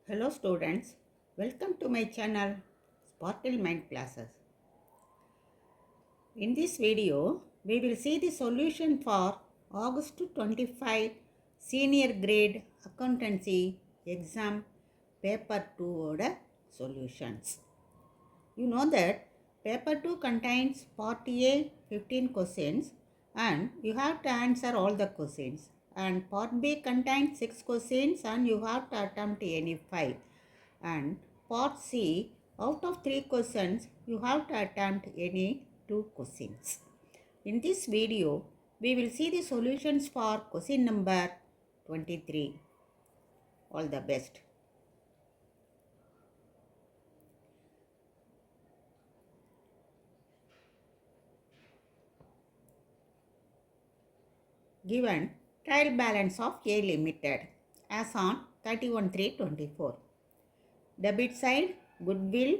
Hello students, welcome to my channel Sparkle Mind Classes. In this video, we will see the solution for August 25 Senior Grade Accountancy Exam Paper 2 oda solutions. You know that Paper 2 contains Part A 15 questions and you have to answer all the questions. And Part B contains 6 questions and you have to attempt any 5. And Part C, out of 3 questions, you have to attempt any 2 questions. In this video, we will see the solutions for question number 23. All the best. Given trial balance of A Limited as on 31/3/24. Debit side, goodwill,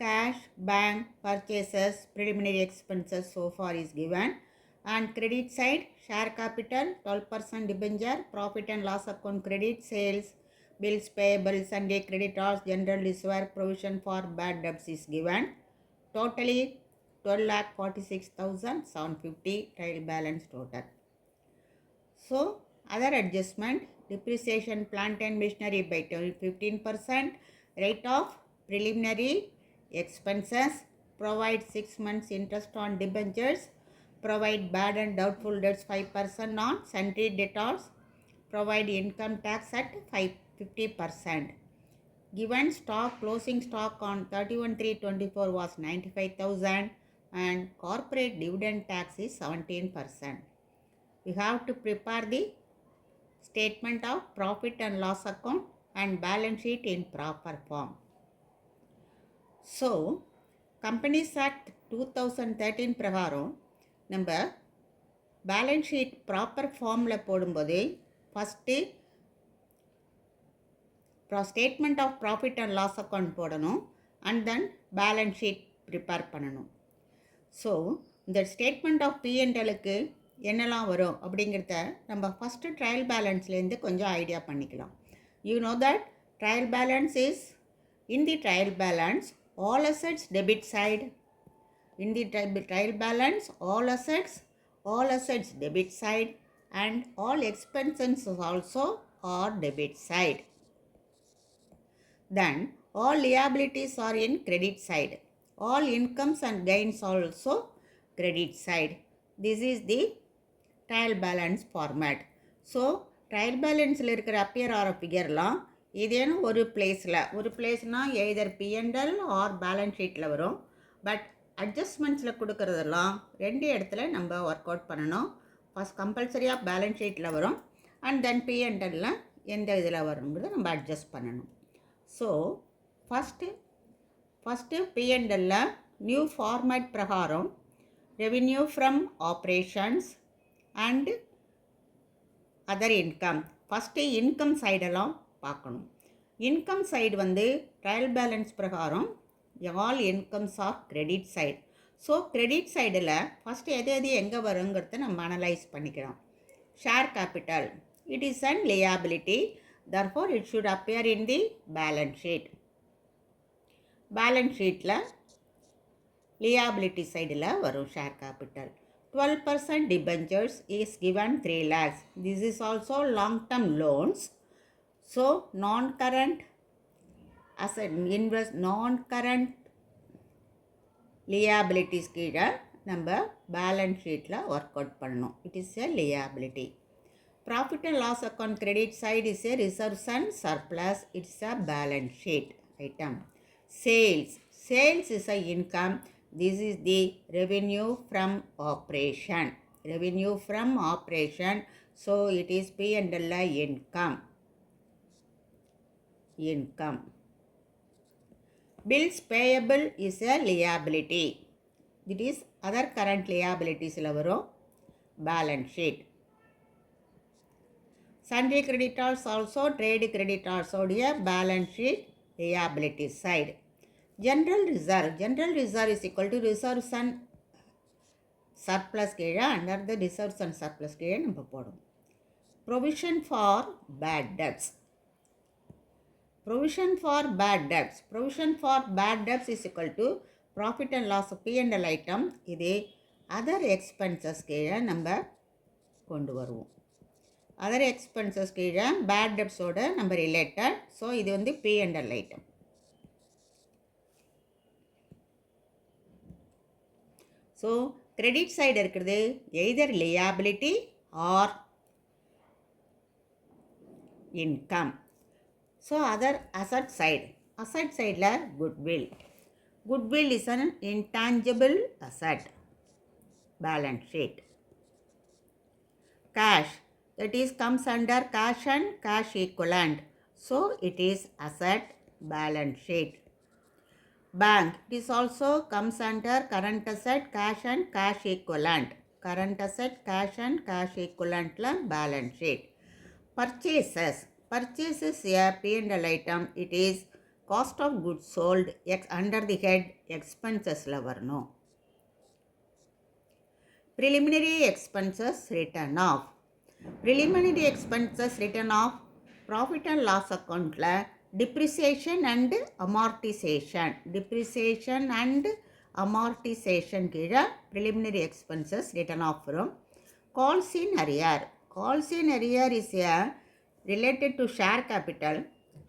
cash, bank, purchases, preliminary expenses so far is given. And credit side, share capital, 12% debenture, profit and loss account credit, sales, bills payable, Sunday creditors, general reserve, provision for bad debts is given. Totally 12,46,750 trial balance total. So, other adjustment, depreciation plant and machinery by 15%, rate of preliminary expenses, provide 6 months interest on debentures, provide bad and doubtful debts 5% on sundry debtors, provide income tax at 50%. Given stock, closing stock on 31/3/24 was 95,000 and corporate dividend tax is 17%. We have to prepare the statement of profit and loss account and balance sheet in proper form. So, Companies Act 2013 பிரகாரம் நம்ம balance sheet proper ஃபார்மில் போடும்போது first statement of profit and loss account போடணும் and then balance sheet prepare பண்ணணும். So இந்த statement of பிஎன்எலுக்கு என்னெல்லாம் வரும் அப்படிங்கிறத நம்ம ஃபஸ்ட்டு ட்ரையல் பேலன்ஸ்லேருந்து கொஞ்சம் ஐடியா பண்ணிக்கலாம். You know that trial balance is in the trial balance all assets debit side. In the trial balance, all assets debit side and all expenses also are debit side. Then all liabilities are in credit side. All incomes and gains also credit side. This is the trial balance format. So trial balance இருக்கிற appear ஆகிற ஃபிகர்லாம் ஏதேனும் ஒரு பிளேஸ்னால் either PNL R balance ஷீட்டில் வரும். But அட்ஜஸ்ட்மெண்ட்ஸில் கொடுக்குறதெல்லாம் 2 இடத்துல நம்ம work out பண்ணணும். First கம்பல்சரியாக பேலன்ஸ் ஷீட்டில் வரும் அண்ட் தென் பிஎன்எல்லில் எந்த இதில் வருங்கிறத நம்ம அட்ஜஸ்ட் பண்ணணும். ஸோ ஃபஸ்ட்டு பிஎன்எல்லில் நியூ ஃபார்மேட் பிரகாரம் revenue from operations and other income. First income சைடெல்லாம் பார்க்கணும். இன்கம் சைடு ட்ரையல் பேலன்ஸ் பிரகாரம் all incomes or credit side. So credit சைடில் ஃபஸ்ட்டு எது எங்கே வருங்கிறத நம்ம அனலைஸ் பண்ணிக்கலாம். Share capital, it is an liability, therefore it should appear in the balance sheet. Balance ஷீட்டில் liability சைடில் வரும் share capital. 12% debentures is given 3 lakhs. This is also long-term loans. So, non-current asset non-current liabilities கீழே நம்ம balance ஷீட்டில் work out பண்ணணும். It is a liability. Profit and loss account credit side is a reserves and surplus. It's a balance sheet item. Sales is a income. This is the revenue from operation. So, it is P&L income. Bills payable is a liability. It is other current liabilities வரும் balance sheet. Sundry creditors also trade creditors உடைய balance sheet liability side. General reserve is equal to reserves and surplus கீழே under the reserves and surplus கீழே நம்ம போடும். Provision for bad debts. provision for bad debts. Provision for bad debts is equal to profit and loss P&L item. இது other expenses கீழே நம்ம கொண்டு வருவோம். Other expenses கீழே பேட் டெப்ஸோட நம்ம ரிலேட்டட். ஸோ இது வந்து P&L item. So credit side இருக்கிறது either liability or income. So other asset side, asset சைடில் goodwill. Goodwill is an intangible asset. Balance sheet. cash, that is comes under cash and cash equivalent, so it is asset. Balance sheet. Bank, it is also comes under current asset, cash and cash equivalent. Current asset, cash and cash equivalent la balance sheet. Purchases, purchases a P&L item. It is cost of goods sold under the head expenses la varano. Preliminary expenses written off. Preliminary expenses written off profit and loss account la depreciation and amortization. Depreciation and amortization kira preliminary expenses written off from. Calls in arrear. Calls in arrear is a related to share capital.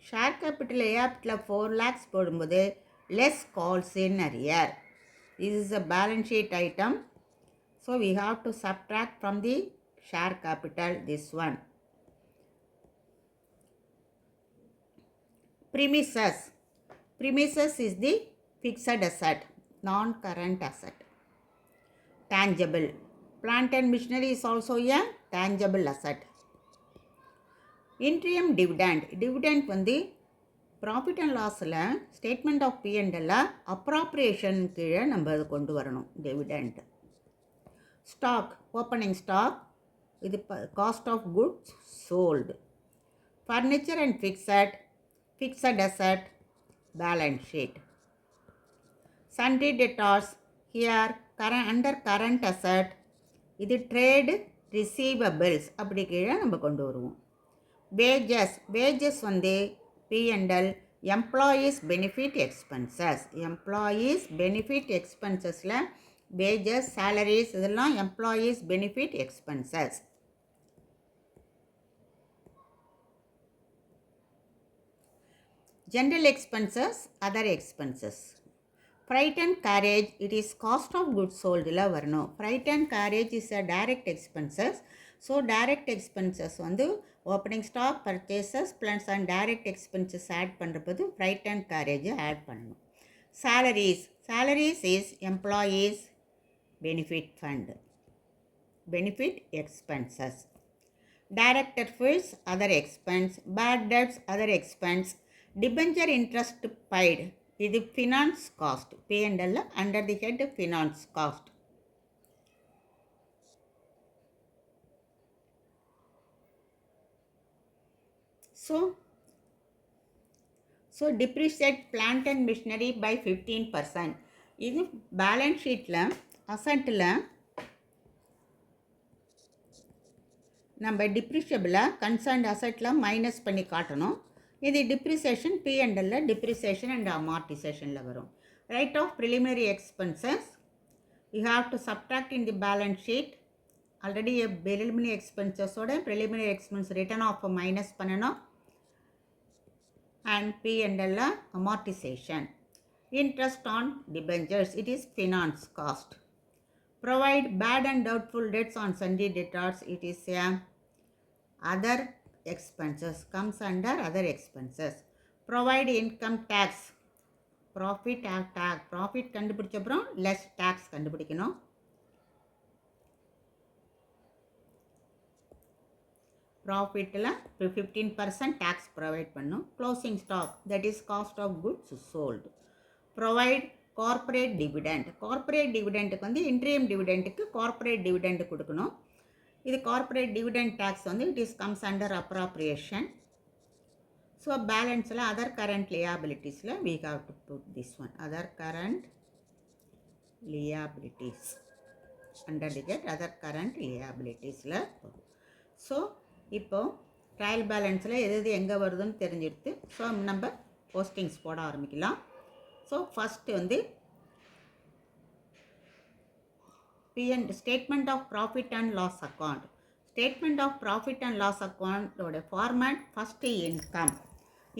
Share capital ஏப்டில் 4 lakhs போடும்போது less calls in arrear. This is a balance sheet item. So we have to subtract from the share capital this one. Premises. Premises is the fixed asset, non-current asset. Tangible. Plant and machinery is also a tangible asset. Interim dividend. Dividend வந்து profit and lossல statement of P&L appropriation கீழே நம்ம அது கொண்டு வரணும். Dividend. Stock, opening stock, with the cost of goods sold. Furniture and fixed asset, balance sheet. Sundry debtors, here under current asset, இது trade receivables அப்படி கீழே நம்ம கொண்டு வருவோம். Wages, wages வந்து P&L employees benefit expenses. Employees benefit expensesல wages, salaries இதெல்லாம் employees benefit expenses. General expenses, other expenses. Freight and carriage, it is cost of goods sold ல வரணும். Freight and carriage is a direct expenses. So direct expenses வந்து opening stock, purchases plus and direct expenses add பண்ணுறப்பது freight and carriage add பண்ணணும். Salaries, salaries is employees benefit fund, benefit expenses. Director fees, other expense. Bad debts, other expense. Debenture interest paid, இது finance cost. P&L under the head finance cost. So depreciate plant and machinery by 15%. இது balance sheetல அசட்டில் நம்ம டிப்ரிஷியபிளை concerned அசட்டில் minus பண்ணி காட்டணும். இது depreciation P&L depreciation and அமார்டிசேஷனில் வரும். Write off preliminary expenses you have to subtract in the balance sheet. Already preliminary எக்ஸ்பென்சஸோட preliminary expense return off minus பண்ணணும். And P&L amortization. Interest on debentures, it is finance cost. Provide bad and doubtful debts on sundry debtors, it is a other expenses, comes under other expenses. Provide income tax, profit tax, profit கண்டுபிடிச்சப்புறம் less tax கண்டுபிடிக்கணும். ப்ராஃபிட்டில் 15% tax provide பண்ணும். Closing stock, that is cost of goods sold. Provide corporate dividend. Corporate டிவிடெண்ட்டுக்கு வந்து interim டிவிடெண்ட்டுக்கு corporate dividend கொடுக்கணும். இது corporate dividend tax வந்து it is comes under appropriation. So பேலன்ஸில் அதர் கரண்ட் லியாபிலிட்டிஸில் we have to put this one, other current liabilities under the other current liabilitiesல. So இப்போ ட்ரையல் பேலன்ஸில் எது எது எங்கே வருதுன்னு தெரிஞ்சிடுது. ஸோ நம்ம போஸ்டிங்ஸ் போட ஆரம்பிக்கலாம். ஸோ ஃபஸ்ட்டு வந்து statement of profit and loss account. Statement of profit and loss அக்கௌண்ட்டோட ஃபார்மேட் ஃபஸ்ட்டு இன்கம்.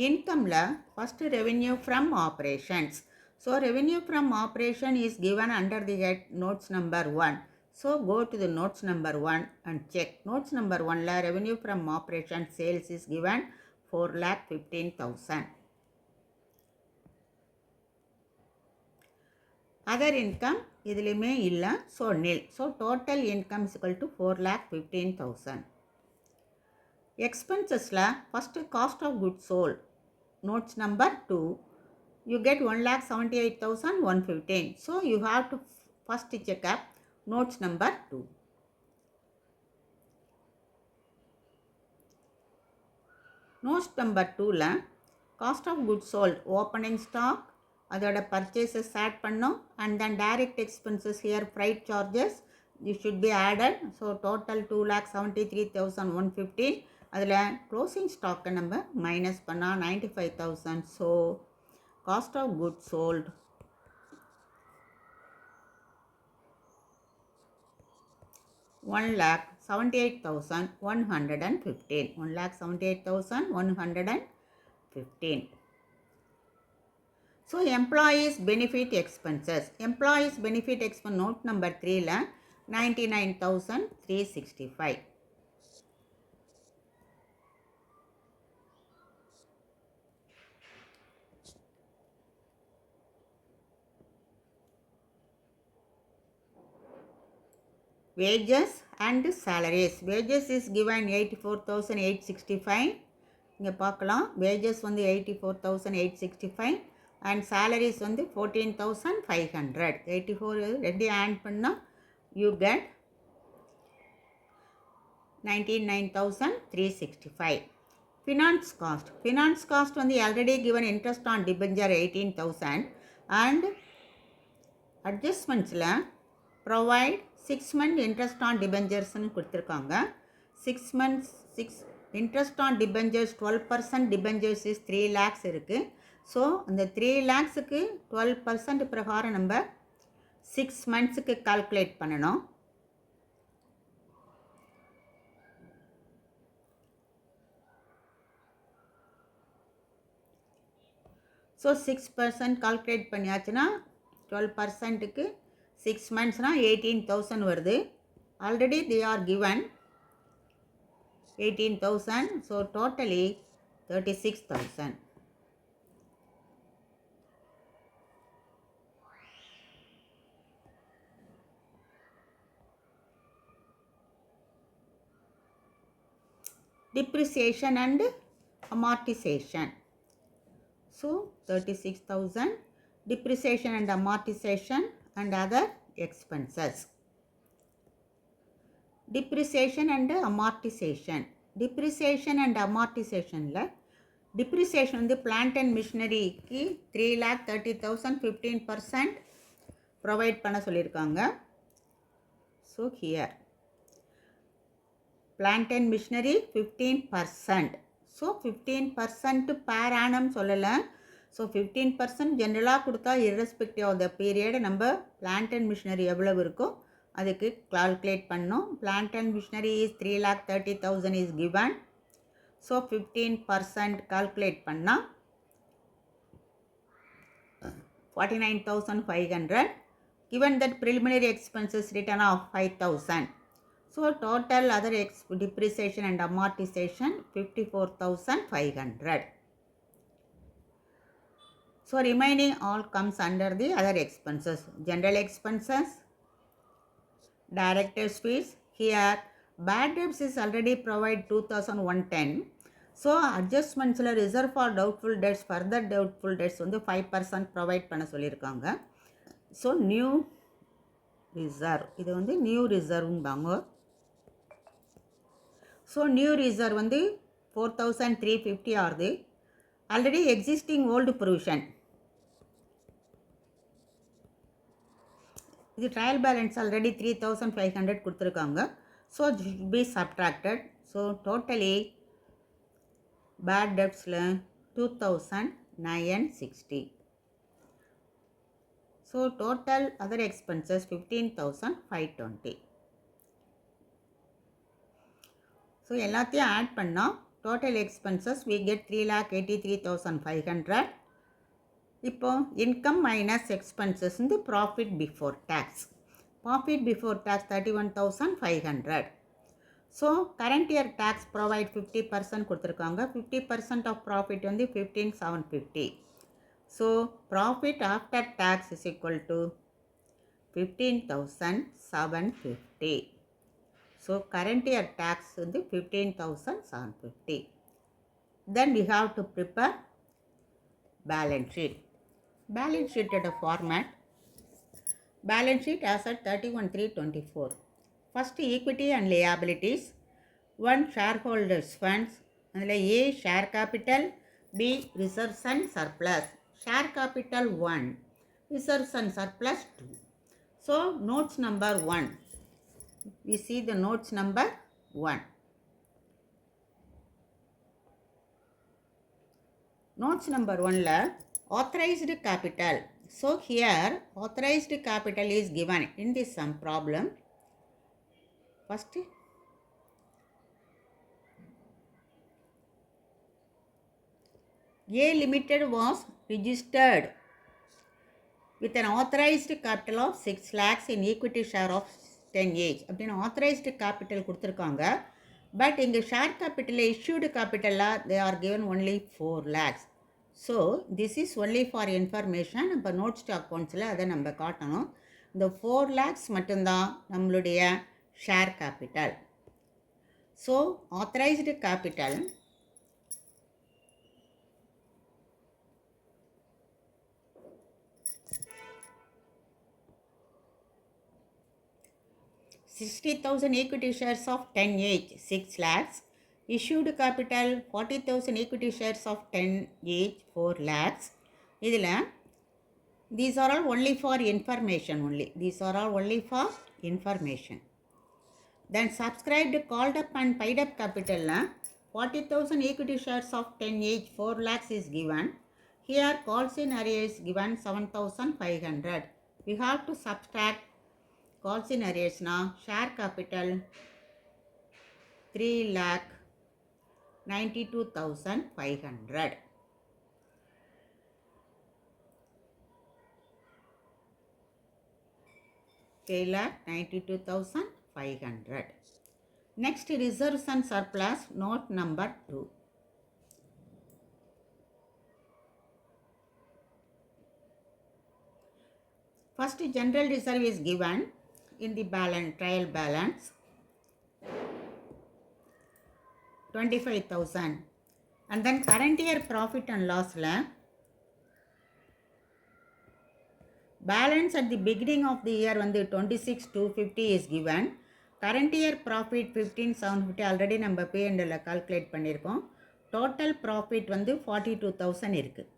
இன்கமில் first revenue from operations. So revenue from operation is given under the head notes number 1. So go to the notes number 1 and check. Notes number 1 la revenue from operation sales is given 4,15,000. Other income இதிலுமே இல்லை, so nil. So total income is equal to 4,15,000. Expensesல first cost of goods sold, notes number 2, you get 1,78,115. So you have to first check up notes number 2. Notes number 2ல cost of goods sold, opening stock, அதோட purchases add பண்ணோம், and then direct expenses here freight charges you should be added. So total 2,73,115. அதில் closing stock நம்ம minus பண்ணால் 95,000. So cost of goods sold $1,78,115. 1,78,115. So employees benefit expenses. Employees benefit expense note number 3ல 99,365. Wages and salaries. Wages is given 84,865. இங்கே பார்க்கலாம், wages வந்து 84,865 and salaries வந்து 14,500. 84 ரெண்டு add பண்ணால் you get 99,365. Finance cost. Finance cost வந்து already given interest on debenture 18,000 and adjustmentsல provide 6 month interest on debentures-னு கொடுத்துருக்காங்க. 6 months 6 interest on debentures 12% debentures is 3 lakhs இருக்குது. So அந்த 3 lakhsக்கு 12% பிரகாரம் நம்ம 6 monthsக்கு கால்குலேட் பண்ணணும். ஸோ 6% கால்குலேட் பண்ணியாச்சுன்னா 12%க்கு 6 monthsனால் 18,000 வருது. Already they are given 18,000. So totally 36,000. Depreciation and amortization. So 36,000. Depreciation and amortization and other expenses. Depreciation and amortization. Depreciation and amortization-ல depreciation வந்து plant and machinery-க்கு 3,30,000 15% provide பண்ண சொல்லியிருக்காங்க. So here plant and machinery 15%. So 15% per annum சொல்லலை. So 15% ஜென்ரலாக கொடுத்தா irrespective of the period நம்ம plant and machinery எவ்வளவு இருக்கோ அதுக்கு கால்குலேட் பண்ணோம். plant and machinery is 3,30,000 is given. So 15% calculate பண்ணால் 49,500. given that preliminary expenses written of 5,000. So total other depreciation and amortization 54,500. So remaining all comes under the other expenses. General expenses, directors fees. Here bad debts is already provide 2,110. So adjustments la reserve for doubtful debts, further doubtful debts வந்து 5% provide பண்ண சொல்லியிருக்காங்க. So new reserve, இது வந்து new reserveம்பாங்க. So new reserve வந்து 4,350 ஆகுது. Already existing old provision, இது trial balance already 3,500 கொடுத்துருக்காங்க. So be subtracted. So totally bad டெப்ஸில் 2960. So total other expenses 15,520. So எல்லாத்தையும் ஆட் பண்ணால் டோட்டல் எக்ஸ்பென்சஸ் we get 3,83,500. இப்போ இன்கம் மைனஸ் எக்ஸ்பென்சஸ் வந்து profit before tax. Profit before tax 31,500. So current year tax provide 50% கொடுத்துருக்காங்க. 50% of profit வந்து 15,750. So profit after tax is equal to 15,750. So current year tax வந்து 15,750. தென் we have to prepare balance sheet. Balance sheet at a format. Balance sheet as at 31/3/24. First equity and liabilities. 1 shareholders funds. அதில் A share capital, B reserves and surplus. Share capital 1, reserves and surplus 2. So notes number 1. We see the notes number 1. Notes number 1 authorized capital. So here authorized capital is given in this sum problem. First A Limited was registered with an authorized capital of 6 lakhs in equity share of 10 each. அப்படின்னு authorized capital கொடுத்துருக்காங்க. But இங்கே share கேபிட்டலில் issued capital they are given only 4 lakhs. So this is only for information. நம்ம notes to அக்கௌண்ட்ஸில் அதை நம்ம காட்டணும். இந்த 4 lakhs மட்டும்தான் நம்மளுடைய share capital. So authorised capital $60,000 equity shares of 10 each 6 lakhs. Issued capital 40,000 equity shares of 10 each 4 lakhs. இதில் these are all only for information only. These are all only for information. Then subscribed, called up and paid up capital 40,000 equity shares of 10 each 4 lakhs is given. Here calls in arrears given 7,500. We have to subtract calls in arrears now. Share capital 3,92,500. Taylor 92,500. Next reserves and surplus, note number 2. First general reserve is given in the balance, trial balance 25,000. And then current year profit and loss balance at the beginning of the year வந்து 26,250 is given. current year profit 15,750 already நம்ம P&L calculate பண்ணியிருக்கோம். total profit வந்து 42,000 இருக்குது.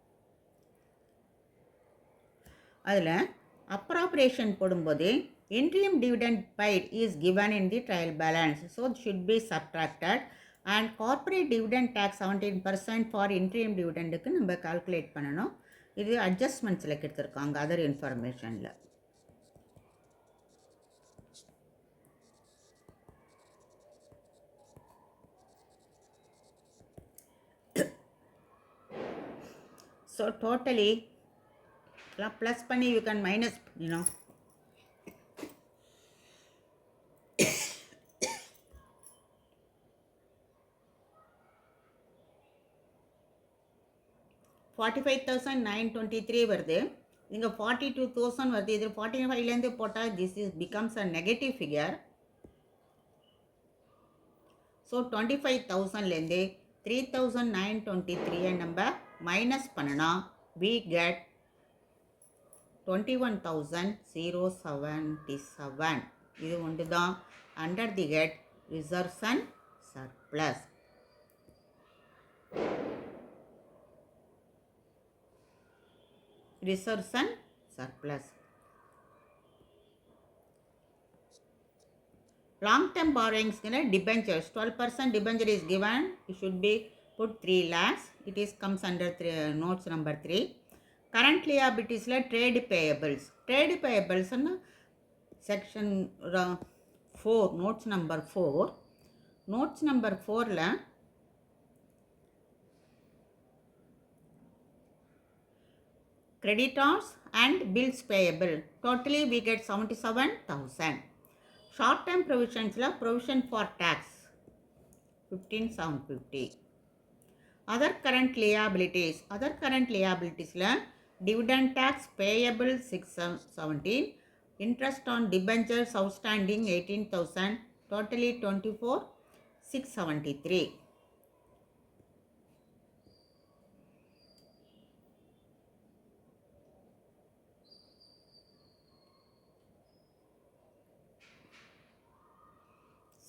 அதில் appropriation போடும்போது interim dividend paid is given in the trial balance, so it should be subtracted. and corporate dividend tax 17% for interim dividendக்கு நம்ம calculate பண்ணணும். இது அட்ஜஸ்ட்மெண்ட்ஸில் கொடுத்துருக்காங்க அதர் இன்ஃபர்மேஷனில். ஸோ டோட்டலி எல்லாம் ப்ளஸ் பண்ணி யூ கேன் மைனஸ் பண்ணிடணும். $45,923 வருது. இங்கே 42,000 வருது. இதில் 45லேருந்து போட்டால் this is becomes a negative figure. So 25,000லேருந்து 3,923 நம்ம மைனஸ் பண்ணனா we get 21,077. இது ஒன்று தான் under the head reserves and surplus. reserves and surplus. Long term borrowings debentures 12% debenture is given. It should be put 3 lakhs. It is comes under notes number 3. Current liabilities la trade payables. Trade payables and section 4, notes number 4. Notes number 4 la creditors and bills payable. Totally we get 77,000. Short term provisions la provision for tax 15,750. Other current liabilities la dividend tax payable 617, interest on debentures outstanding 18,000, totally 24,673.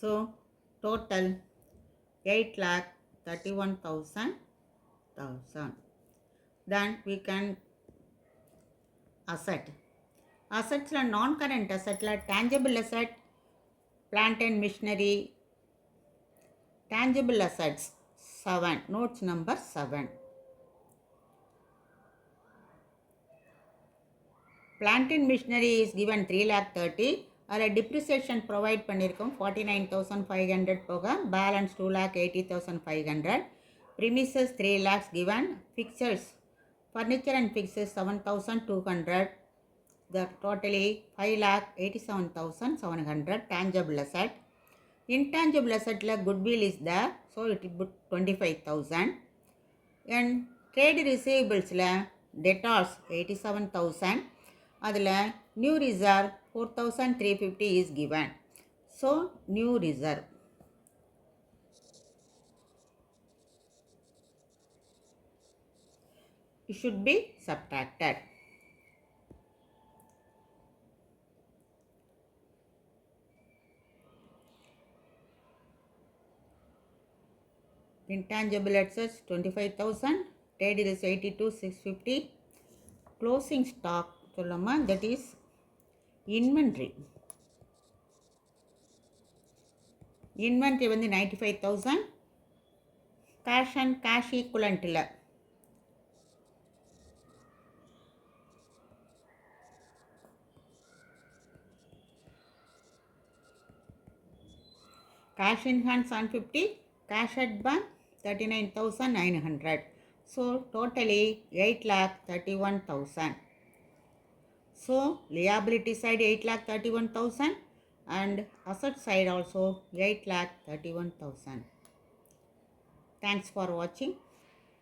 So total 8,31,000. Then we can asset. Assets la non-current asset la tangible asset, plant and machinery, tangible assets 7, notes number 7. Plant and machinery is given 3,30,000. அதில் depreciation provide பண்ணியிருக்கோம் 49,500 போக balance 2,80,500. Premises 3 lakhs given. Fixtures, furniture and fixtures 7,200. The totally 5,87,700. Tangible asset. Intangible asset la goodwill is there, so it will put 25,000. And trade receivables la debtors 87,000. அதில் new reserve 4,350 is given. So new reserve. It should be subtracted. Intangible assets 25,000. Trade is 82,650. Closing stock சொல்லமா, that is inventory. Inventory வந்து 95,000. Cash and cash equivalent இல்லை. Cash in hand 750. Cash at bank 39,900. So totally 8,31,000. So liability side 8,31,000 and asset side also 8,31,000. Thanks for watching.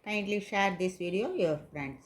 Kindly share this video with your friends.